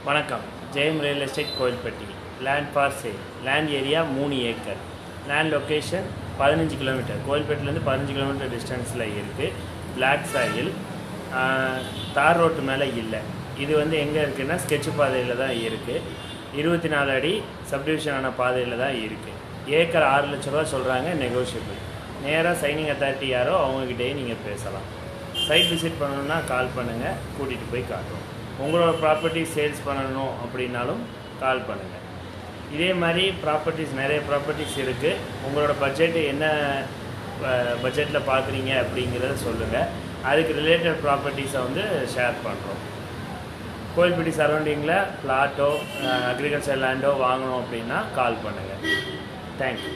வணக்கம். Jayam real estate Kovilpatti. Land for sale. Land area 3 acre. Land location 15 kilometre. கோயில்பேட்டிலேருந்து 15 kilometre டிஸ்டன்ஸில் இருக்குது. Black soil. தார் ரோட்டு மேலே இல்லை. இது எங்கே இருக்குதுன்னா ஸ்கெட்சு பாதையில் தான் இருக்குது. 24 அடி சப்டிவிஷனான பாதையில் தான் இருக்குது. ஏக்கர் 6 லட்ச ரூபா சொல்கிறாங்க, நெகோஷியபிள். நேராக சைனிங் அத்தாரிட்டி யாரோ அவங்கக்கிட்டேயே நீங்கள் பேசலாம். சைட் விசிட் பண்ணணுன்னா கால் பண்ணுங்கள், கூட்டிகிட்டு போய் காட்டுறோம். உங்களோட ப்ராப்பர்ட்டி சேல்ஸ் பண்ணணும் அப்படின்னாலும் கால் பண்ணுங்கள். இதே மாதிரி நிறைய ப்ராப்பர்ட்டிஸ் இருக்குது. உங்களோட பட்ஜெட்டு என்ன பட்ஜெட்டில் பார்க்குறீங்க அப்படிங்கிறத சொல்லுங்கள். அதுக்கு ரிலேட்டட் ப்ராப்பர்ட்டிஸை ஷேர் பண்ணுறோம். கோயில்பட்டி சரௌண்டிங்கில் பிளாட்டோ அக்ரிகல்ச்சர் லேண்டோ வாங்கணும் அப்படின்னா கால் பண்ணுங்கள். தேங்க்யூ.